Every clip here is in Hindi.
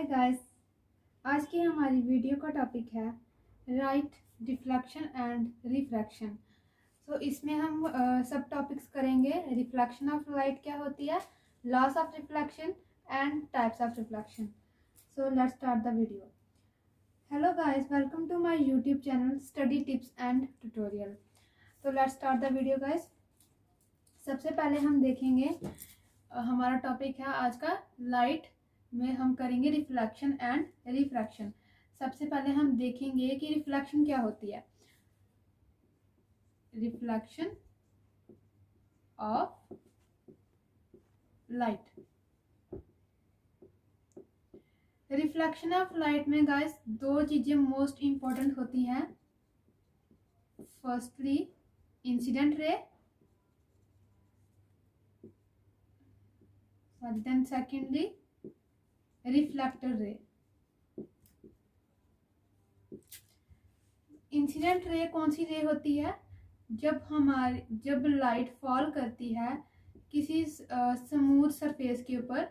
हाय गाइस, आज की हमारी वीडियो का टॉपिक है लाइट डिफ्लेक्शन एंड रिफ्रैक्शन। इसमें हम सब टॉपिक्स करेंगे। रिफ्लेक्शन ऑफ लाइट क्या होती है, laws of reflection and types of reflection. So let's start the video. Hello guys, welcome to my YouTube channel study tips and tutorial. तो let's start the video guys. सबसे पहले हम देखेंगे हमारा टॉपिक है आज का लाइट में हम करेंगे रिफ्लेक्शन एंड रिफ्रैक्शन। सबसे पहले हम देखेंगे कि रिफ्लेक्शन क्या होती है। Reflection of light. Reflection of light में गाइस दो चीजें मोस्ट इंपॉर्टेंट होती हैं। Firstly incident ray, then secondly reflector ray. Incident ray कौन सी रे होती है, जब लाइट फॉल करती है किसी स्मूथ सरफेस के ऊपर,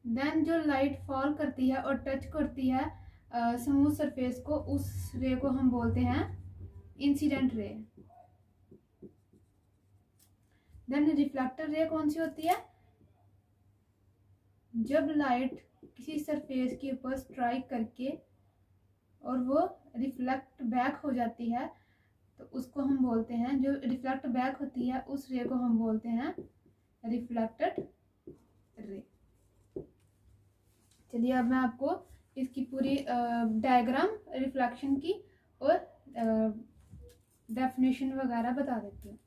देन जो लाइट फॉल करती है और टच करती है स्मूथ सरफेस को, उस रे को हम बोलते हैं इंसिडेंट रे। देन रिफ्लेक्टर रे कौन सी होती है, जब लाइट किसी सरफेस के ऊपर स्ट्राइक करके और वो रिफ्लेक्ट बैक हो जाती है, तो उसको हम बोलते हैं, जो रिफ्लेक्ट बैक होती है उस रे को हम बोलते हैं रिफ्लेक्टेड रे। चलिए अब मैं आपको इसकी पूरी डायग्राम रिफ्लेक्शन की और डेफिनेशन वगैरह बता देती हूँ।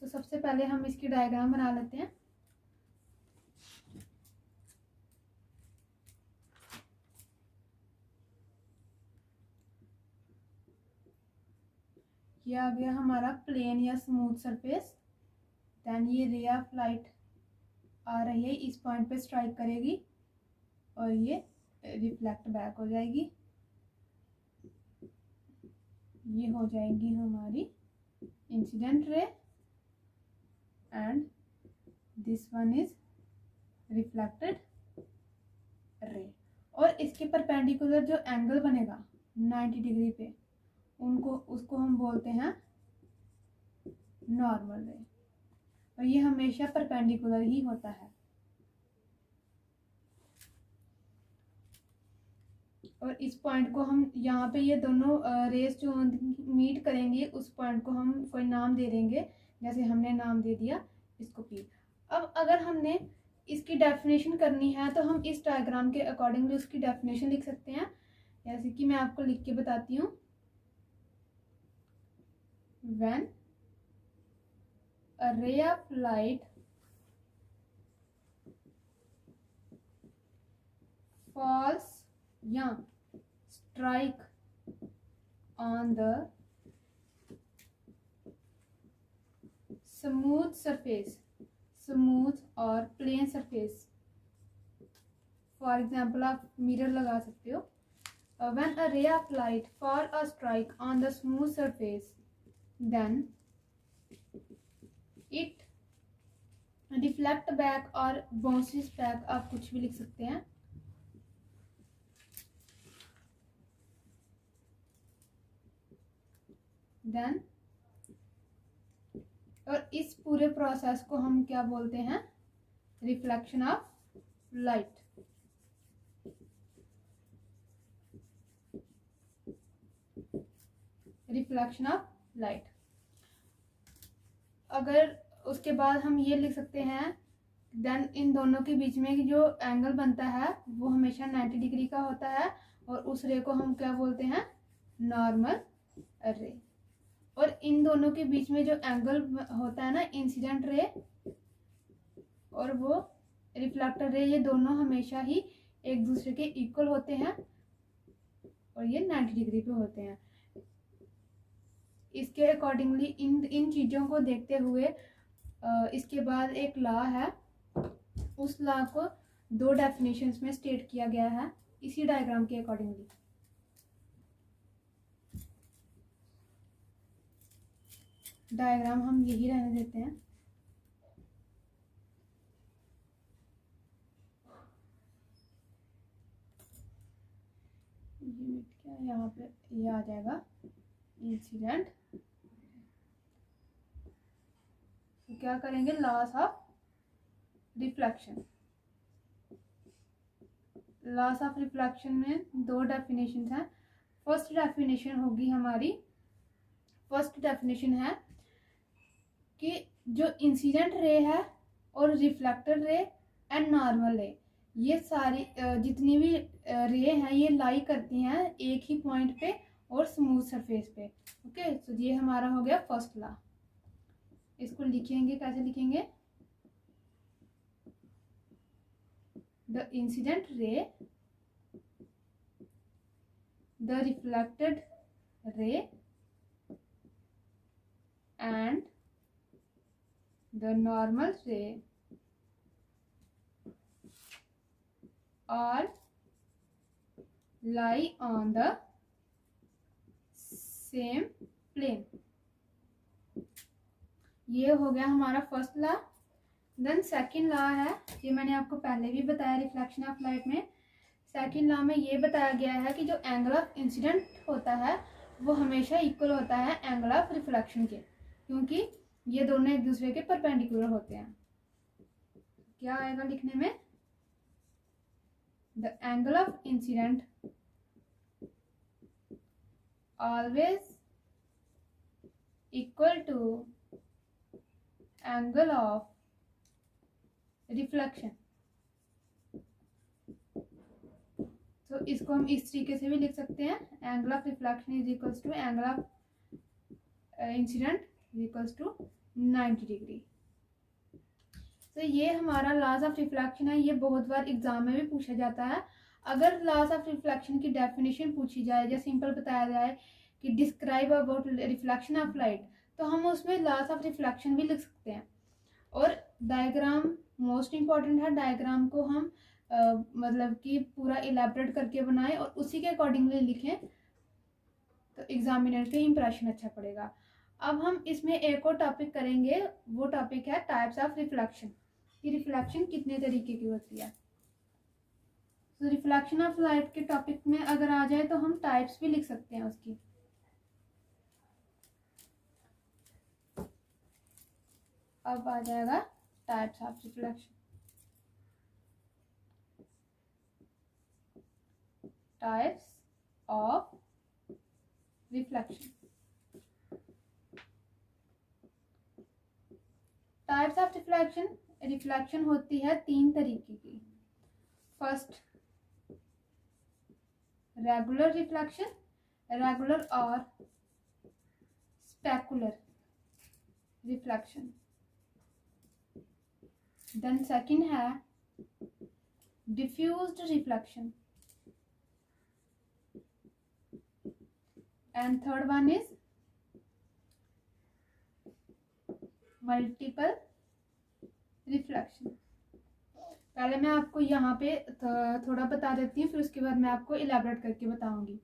तो सबसे पहले हम इसकी डायग्राम बना लेते हैं। ये आ गया हमारा प्लेन या स्मूथ सरफेस। देन ये रे ऑफ लाइट आ रही है, इस पॉइंट पे स्ट्राइक करेगी और ये रिफ्लेक्ट बैक हो जाएगी। ये हो जाएगी हमारी incident ray and this one is reflected ray. और इसके परपेंडिकुलर जो एंगल बनेगा 90 डिग्री पे, उसको हम बोलते हैं नॉर्मल रे, और ये हमेशा परपेंडिकुलर ही होता है। और इस पॉइंट को हम यहाँ पे, ये दोनों रेस जो मीट करेंगे उस पॉइंट को हम कोई नाम दे देंगे, जैसे हमने नाम दे दिया इसको पी। अब अगर हमने इसकी डेफिनेशन करनी है तो हम इस डायग्राम के अकॉर्डिंगली उसकी डेफिनेशन लिख सकते हैं, जैसे कि मैं आपको लिख के बताती हूँ। When a ray of light falls या strike on the smooth surface, smooth और plain surface, for example आप मिरर लगा सकते हो। When a ray of light fall or strike on the smooth surface, then it reflect back और bounces back, आप कुछ भी लिख सकते हैं। Then और इस पूरे प्रोसेस को हम क्या बोलते हैं, reflection of light. Reflection of light. अगर उसके बाद हम ये लिख सकते हैं, देन इन दोनों के बीच में जो एंगल बनता है वो हमेशा 90 डिग्री का होता है, और उस रे को हम क्या बोलते हैं, नॉर्मल रे। और इन दोनों के बीच में जो एंगल होता है ना, इंसिडेंट रे और वो रिफ्लेक्टर रे, ये दोनों हमेशा ही एक दूसरे के इक्वल होते हैं और ये 90 डिग्री पे होते हैं। इसके अकॉर्डिंगली इन चीज़ों को देखते हुए इसके बाद एक लॉ है, उस लॉ को दो डेफिनेशंस में स्टेट किया गया है इसी डायग्राम के अकॉर्डिंगली। डायग्राम हम यही रहने देते हैं। यूनिट क्या है, यहाँ पे ये आ जाएगा इंसिडेंट। तो क्या करेंगे, loss of reflection. Loss of reflection में दो डेफिनेशन है। फर्स्ट डेफिनेशन होगी हमारी, फर्स्ट डेफिनेशन है कि जो इंसिडेंट रे है और रिफ्लेक्टेड रे एंड नॉर्मल रे, ये सारी जितनी भी रे हैं ये लाई करती हैं एक ही पॉइंट पे और स्मूथ सरफेस पे। ओके, तो ये हमारा हो गया फर्स्ट लॉ। इसको लिखेंगे, कैसे लिखेंगे, the incident ray, the reflected ray and the normal ray all lie on the same plane। ये हो गया हमारा first law. Then second law है, ये मैंने आपको पहले भी बताया रिफ्लेक्शन ऑफ लाइट में। सेकंड लॉ में ये बताया गया है कि जो एंगल ऑफ इंसिडेंट होता है वो हमेशा इक्वल होता है एंगल ऑफ रिफ्लेक्शन के, क्योंकि ये दोनों एक दूसरे के परपेंडिकुलर होते हैं। क्या आएगा लिखने में, the angle of incident always equal to angle of reflection. तो इसको हम इस तरीके से भी लिख सकते हैं, angle of reflection is equals to angle of incident is equals to 90 degree. तो ये हमारा लॉज ऑफ रिफ्लेक्शन है। ये बहुत बार एग्जाम में भी पूछा जाता है। अगर लॉज ऑफ रिफ्लेक्शन की डेफिनेशन पूछी जाए या सिंपल बताया जाए कि describe about reflection of light, तो हम उसमें लॉज ऑफ रिफ्लेक्शन भी लिख सकते हैं। और डायग्राम मोस्ट इम्पॉर्टेंट है। डायग्राम को हम मतलब कि पूरा इलेबरेट करके बनाएं और उसी के अकॉर्डिंगली लिखें, तो एग्जामिनर के इम्प्रेशन अच्छा पड़ेगा। अब हम इसमें एक और टॉपिक करेंगे, वो टॉपिक है टाइप्स ऑफ रिफ्लेक्शन, कि रिफ्लेक्शन कितने तरीके की होती है। तो रिफ्लेक्शन ऑफ लाइट के टॉपिक में अगर आ जाए तो हम टाइप्स भी लिख सकते हैं उसकी। अब आ जाएगा types of reflection. Types of reflection. Types of reflection, reflection होती है तीन तरीके की। फर्स्ट रेगुलर रिफ्लेक्शन, रेगुलर और स्पेकुलर रिफ्लेक्शन। देन सेकंड है diffused reflection and third one is multiple reflection. पहले मैं आपको यहाँ पे थोड़ा बता देती हूँ, फिर उसके बाद मैं आपको इलेबरेट करके बताऊंगी।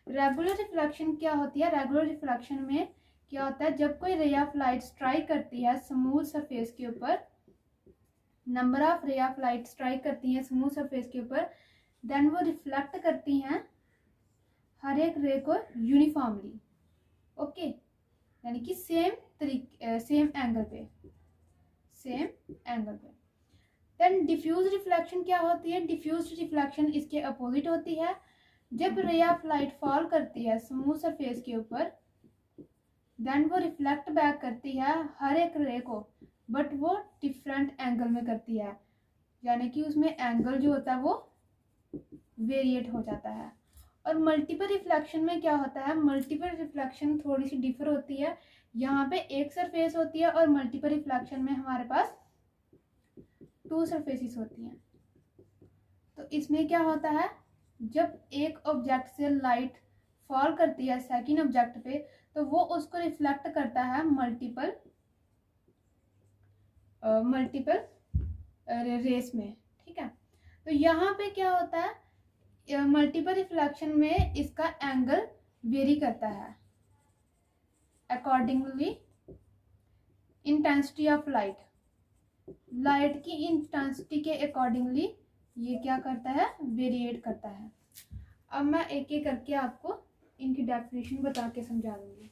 रेगुलर रिफ्लेक्शन क्या होती है, रेगुलर रिफ्लेक्शन में क्या होता है, जब कोई रे ऑफ लाइट स्ट्राइक करती है स्मूथ सरफेस के ऊपर, नंबर ऑफ रे ऑफ लाइट स्ट्राइक करती हैं स्मूथ सरफेस के ऊपर, देन वो रिफ्लेक्ट करती हैं हर एक रे को यूनिफॉर्मली। ओके, यानी कि सेम तरीके, सेम एंगल पे, सेम एंगल पे। देन डिफ्यूज रिफ्लेक्शन क्या होती है, डिफ्यूज रिफ्लेक्शन इसके अपोजिट होती है। जब रे ऑफ लाइट फॉल करती है स्मूथ सरफेस के ऊपर, देन वो रिफ्लेक्ट बैक करती है हर एक रे को, बट वो डिफरेंट एंगल में करती है, यानी कि उसमें एंगल जो होता है वो वेरिएट हो जाता है। और मल्टीपल रिफ्लेक्शन में क्या होता है, मल्टीपल रिफ्लेक्शन थोड़ी सी डिफर होती है। यहाँ पे एक सरफेस होती है और मल्टीपल रिफ्लेक्शन में हमारे पास 2 सरफेसेस होती हैं। तो इसमें क्या होता है, जब एक ऑब्जेक्ट से लाइट फॉल करती है सेकंड ऑब्जेक्ट पे, तो वो उसको रिफ्लेक्ट करता है मल्टीपल रेस में। ठीक है, तो यहाँ पे क्या होता है, मल्टीपल रिफ्लेक्शन में इसका एंगल वेरी करता है accordingly intensity of light, light की इंटेंसिटी के अकॉर्डिंगली ये क्या करता है, वेरिएट करता है। अब मैं एक एक करके आपको इनकी डेफिनेशन बता के समझा दूंगी।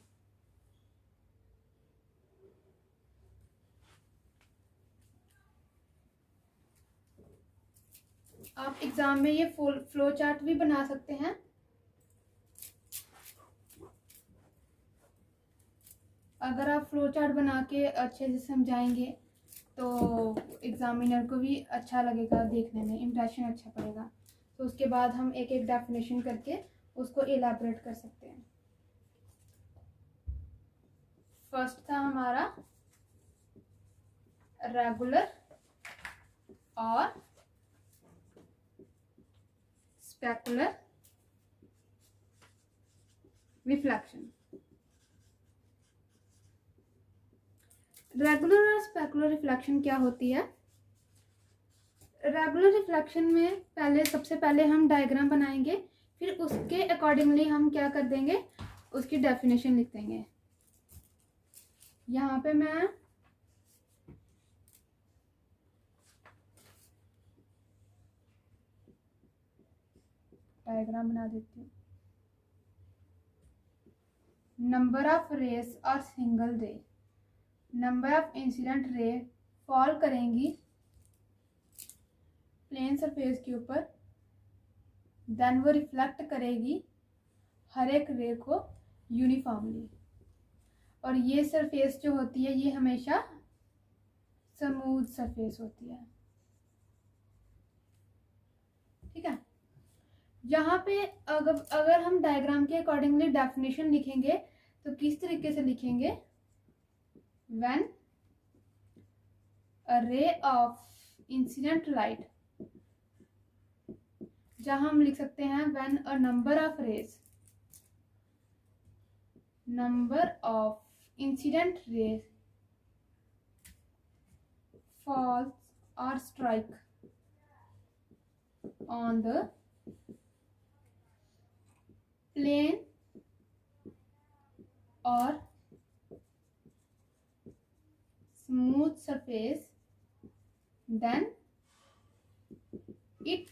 आप एग्जाम में ये फ्लो चार्ट भी बना सकते हैं। अगर आप फ्लो चार्ट बना के अच्छे से समझाएंगे तो एग्जामिनर को भी अच्छा लगेगा, देखने में इम्प्रेशन अच्छा पड़ेगा। तो उसके बाद हम एक एक डेफिनेशन करके उसको एलाबोरेट कर सकते हैं। फर्स्ट था हमारा रेगुलर और स्पेकुलर रिफ्लेक्शन। रेगुलर और स्पेकुलर रिफ्लेक्शन क्या होती है? रेगुलर रिफ्लेक्शन में सबसे पहले हम डायग्राम बनाएंगे, फिर उसके अकॉर्डिंगली हम क्या कर देंगे, उसकी डेफिनेशन लिख देंगे। यहाँ पे मैं डायग्राम बना देती हूँ। नंबर ऑफ रेस और सिंगल रे, number of incident ray fall करेंगी प्लेन सरफेस के ऊपर, देन वो रिफ्लेक्ट करेगी हर एक रे को यूनिफॉर्मली। और ये सरफेस जो होती है ये हमेशा स्मूथ सरफेस होती है, ठीक है। यहाँ पे अगर हम डायग्राम के अकॉर्डिंगली डेफिनेशन लिखेंगे तो किस तरीके से लिखेंगे? When a ray of incident light, जहां हम लिख सकते हैं when a number of rays, number of incident rays falls or strike on the plane or smooth surface, then it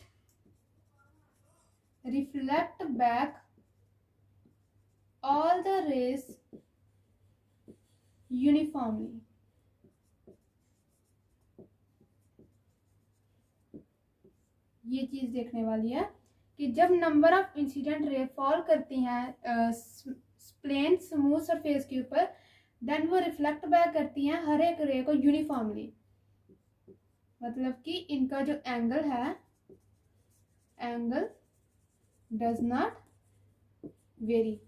reflect back all the rays uniformly। ये चीज देखने वाली है कि जब number of incident ray fall करती हैं प्लेन स्मूथ सरफेस के ऊपर, देन वो रिफ्लेक्ट बैक करती हैं हर एक रे को यूनिफॉर्मली। मतलब कि इनका जो एंगल है, angle does not very,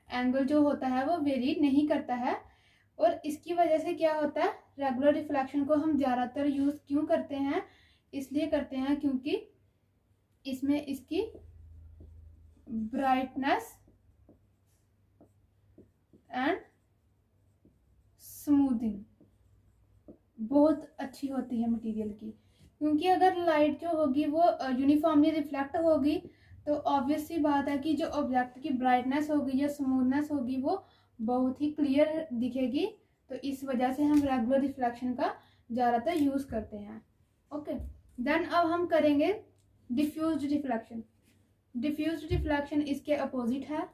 angle जो होता है वो वेरी नहीं करता है। और इसकी वजह से क्या होता है, रेगुलर रिफ्लेक्शन को हम ज़्यादातर यूज क्यों करते हैं? इसलिए करते हैं क्योंकि इसमें इसकी ब्राइटनेस एंड स्मूथिंग बहुत अच्छी होती है मटेरियल की। क्योंकि अगर लाइट जो होगी वो यूनिफॉर्मली रिफ्लेक्ट होगी तो ऑब्वियस सी बात है कि जो ऑब्जेक्ट की ब्राइटनेस होगी या स्मूथनेस होगी वो बहुत ही क्लियर दिखेगी। तो इस वजह से हम रेगुलर रिफ्लेक्शन का ज़्यादातर यूज करते हैं। ओके, देन अब हम करेंगे डिफ्यूज्ड रिफ्लेक्शन। डिफ्यूज्ड रिफ्लेक्शन इसके अपोजिट है।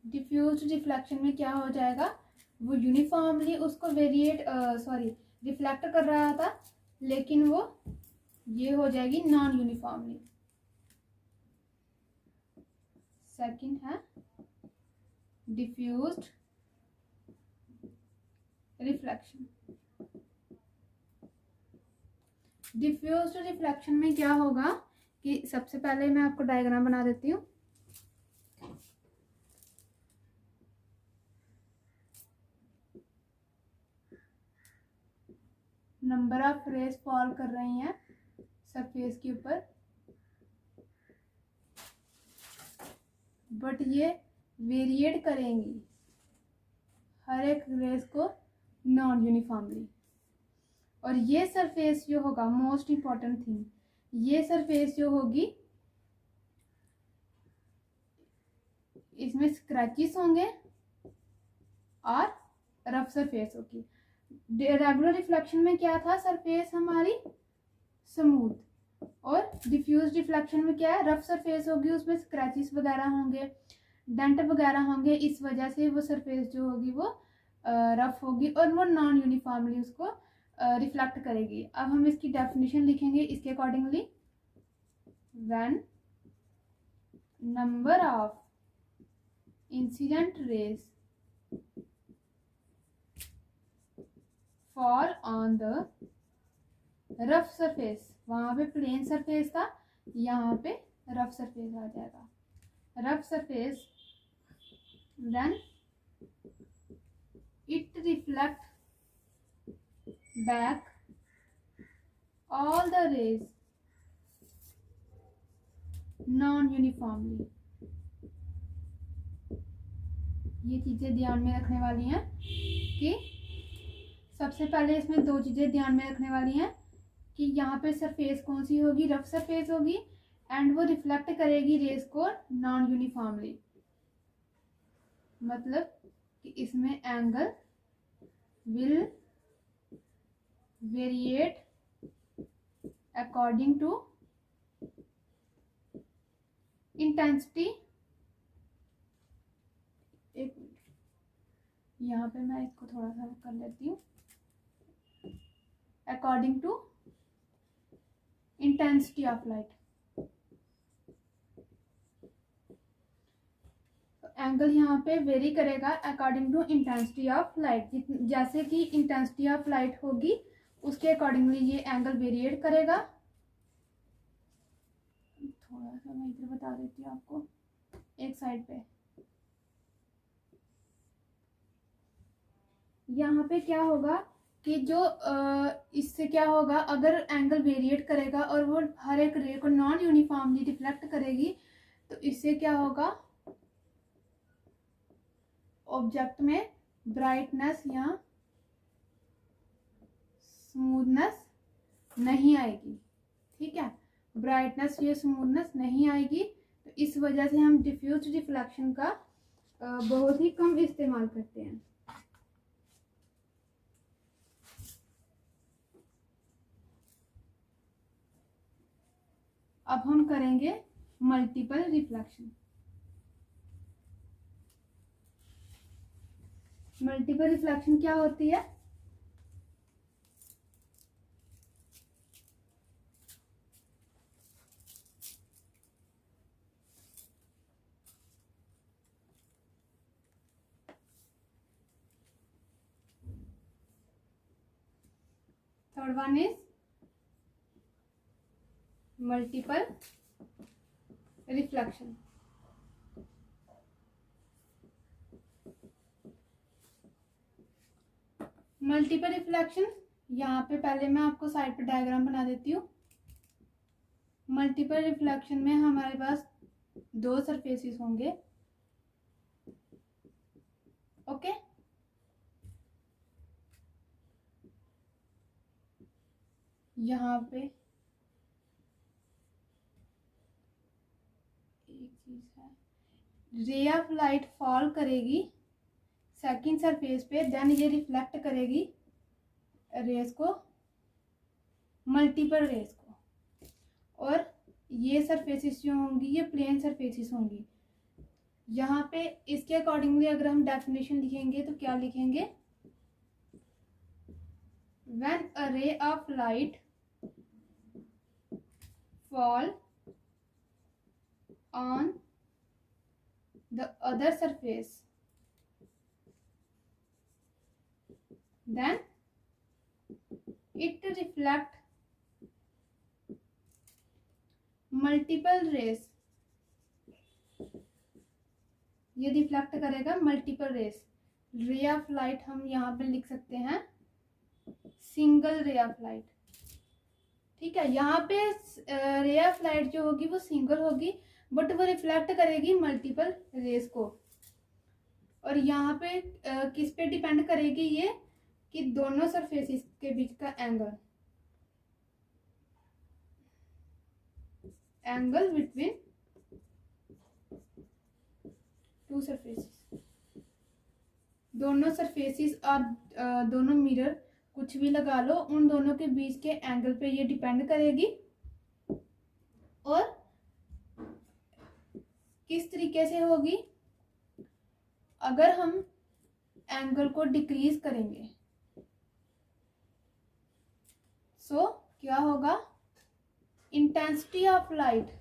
डिफ्यूज्ड रिफ्लेक्शन में क्या हो जाएगा, वो यूनिफॉर्मली उसको रिफ्लेक्ट कर रहा था, लेकिन वो ये हो जाएगी नॉन यूनिफॉर्मली। सेकंड है डिफ्यूज्ड रिफ्लेक्शन। डिफ्यूज्ड रिफ्लेक्शन में क्या होगा कि सबसे पहले मैं आपको डायग्राम बना देती हूँ। नंबर ऑफ रेज फॉल कर रही हैं सरफेस के ऊपर, बट ये वेरिएट करेंगी हर एक रेज को नॉन यूनिफॉर्मली। और ये सरफेस जो होगा, मोस्ट इंपॉर्टेंट थिंग, ये सरफेस जो होगी इसमें स्क्रैचेस होंगे और रफ सरफेस होगी। रेगुलर रिफ्लेक्शन में क्या था, सरफेस हमारी स्मूथ, और डिफ्यूज रिफ्लेक्शन में क्या है, रफ सरफेस होगी, उसमें स्क्रैचेस वगैरह होंगे, डेंट वगैरह होंगे। इस वजह से वो सरफेस जो होगी वो रफ होगी और वो नॉन यूनिफॉर्मली उसको रिफ्लेक्ट करेगी। अब हम इसकी डेफिनेशन लिखेंगे इसके accordingly. When number of incident raise fall on the rough surface, वहां पे प्लेन सरफेस था, यहाँ पे रफ सरफेस आ जाएगा, rough surface, then it reflect back all the rays non uniformly। ये चीजें ध्यान में रखने वाली हैं कि सबसे पहले इसमें दो चीजें ध्यान में रखने वाली हैं कि यहाँ पे सरफेस कौन सी होगी, रफ सरफेस होगी, एंड वो रिफ्लेक्ट करेगी रेस को नॉन यूनिफॉर्मली, मतलब कि इसमें angle will variate according to intensity. एक मिनट, यहाँ पे मैं इसको थोड़ा सा कर लेती हूँ, according to intensity of light. Angle यहाँ पे वेरी करेगा according to intensity of light. जैसे कि इंटेंसिटी ऑफ लाइट होगी उसके अकॉर्डिंगली ये एंगल वेरिएट करेगा। थोड़ा सा मैं इधर बता देती हूँ आपको, एक साइड पे यहाँ पे क्या होगा कि जो इससे क्या होगा, अगर एंगल वेरिएट करेगा और वो हर एक रे को नॉन यूनिफॉर्मली रिफ्लेक्ट करेगी, तो इससे क्या होगा, ऑब्जेक्ट में ब्राइटनेस या स्मूथनेस नहीं आएगी। ठीक है, ब्राइटनेस या स्मूथनेस नहीं आएगी, तो इस वजह से हम डिफ्यूज रिफ्लेक्शन का बहुत ही कम इस्तेमाल करते हैं। अब हम करेंगे मल्टीपल रिफ्लेक्शन। मल्टीपल रिफ्लेक्शन क्या होती है, third one is multiple reflection. Multiple reflection, यहाँ पे पहले मैं आपको साइड पे डायग्राम बना देती हूँ। मल्टीपल रिफ्लेक्शन में हमारे पास दो सरफेसेस होंगे, ओके। यहाँ पे एक चीज है, रे ऑफ लाइट फॉल करेगी सेकंड सरफेस पे, देन ये रिफ्लेक्ट करेगी रेस को, मल्टीपल रेस को, और ये सरफेसेस जो होंगी ये प्लेन सरफेसेस होंगी। यहाँ पे इसके अकॉर्डिंगली अगर हम डेफिनेशन लिखेंगे तो क्या लिखेंगे, व्हेन अ रे of light fall on the other surface, then it reflect multiple rays, ये रिफ्लेक्ट करेगा multiple rays. Ray of light हम यहाँ पे लिख सकते हैं सिंगल रे ऑफ लाइट। ठीक है, यहाँ पे रे ऑफ लाइट जो होगी वो सिंगल होगी, बट वो रिफ्लेक्ट करेगी मल्टीपल रेस को। और यहाँ पे किस पे डिपेंड करेगी ये, कि दोनों सरफेसेस के बीच का एंगल बिटवीन टू सरफेसेस, दोनों सरफेसेस और दोनों मिरर कुछ भी लगा लो, उन दोनों के बीच के एंगल पे ये डिपेंड करेगी। और किस तरीके से होगी, अगर हम एंगल को डिक्रीज करेंगे सो क्या होगा, इंटेंसिटी ऑफ लाइट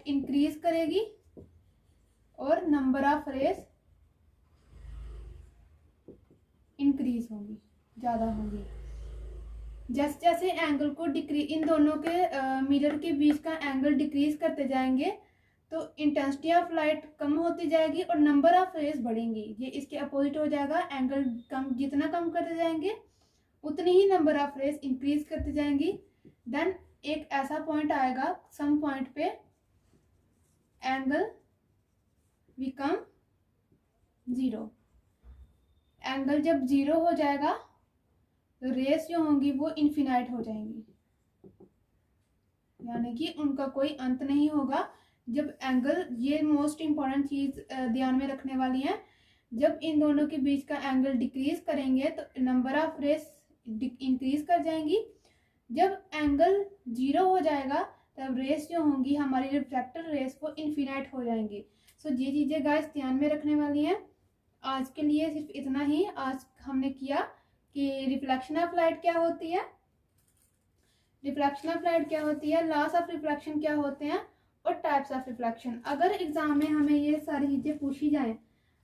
इंक्रीज करेगी और नंबर ऑफ रेज इंक्रीज होंगी, ज़्यादा होंगी। जैसे जैसे एंगल को डिक्रीज, इन दोनों के मिरर के बीच का एंगल डिक्रीज करते जाएंगे तो इंटेंसिटी ऑफ लाइट कम होती जाएगी और नंबर ऑफ रेज बढ़ेंगी। ये इसके अपोजिट हो जाएगा, एंगल कम, जितना कम करते जाएंगे उतनी ही नंबर ऑफ रेज इंक्रीज करती जाएंगी। देन एक ऐसा पॉइंट आएगा, सम पॉइंट पे एंगल बिकम जीरो। एंगल जब जीरो हो जाएगा तो रेस जो होंगी वो इन्फिनाइट हो जाएंगी, यानी कि उनका कोई अंत नहीं होगा। जब एंगल, ये मोस्ट इंपॉर्टेंट चीज ध्यान में रखने वाली है, जब इन दोनों के बीच का एंगल डिक्रीज करेंगे तो नंबर ऑफ रेस इंक्रीज कर जाएंगी। जब एंगल जीरो हो जाएगा तब रेस जो होंगी हमारी रिफ्रैक्टर रेस वो इन्फिनाइट हो जाएंगी। सो ये चीजें गाइस ध्यान में रखने वाली हैं। आज के लिए सिर्फ इतना ही। आज हमने किया कि रिफ्लेक्शन ऑफ लाइट क्या होती है, रिफ्लेक्शन ऑफ लाइट क्या होती है, लॉस ऑफ रिफ्लेक्शन क्या होते हैं और टाइप्स ऑफ रिफ्लेक्शन। अगर एग्जाम में हमें ये सारी चीज़ें पूछी जाएं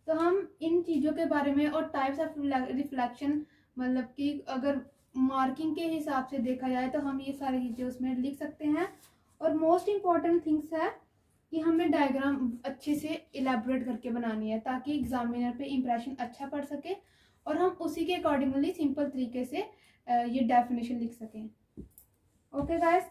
तो हम इन चीज़ों के बारे में और टाइप्स ऑफ रिफ्लेक्शन, मतलब कि अगर मार्किंग के हिसाब से देखा जाए तो हम ये सारी चीज़ें उसमें लिख सकते हैं। और मोस्ट इम्पॉर्टेंट थिंग्स है कि हमें डायग्राम अच्छे से इलेबोरेट करके बनानी है ताकि एग्जामिनर पे इम्प्रेशन अच्छा पड़ सके और हम उसी के अकॉर्डिंगली सिंपल तरीके से ये डेफिनेशन लिख सकें। ओके गाइस,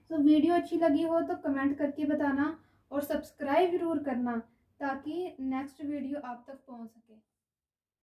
तो वीडियो अच्छी लगी हो तो कमेंट करके बताना और सब्सक्राइब जरूर करना ताकि नेक्स्ट वीडियो आप तक पहुंच सके।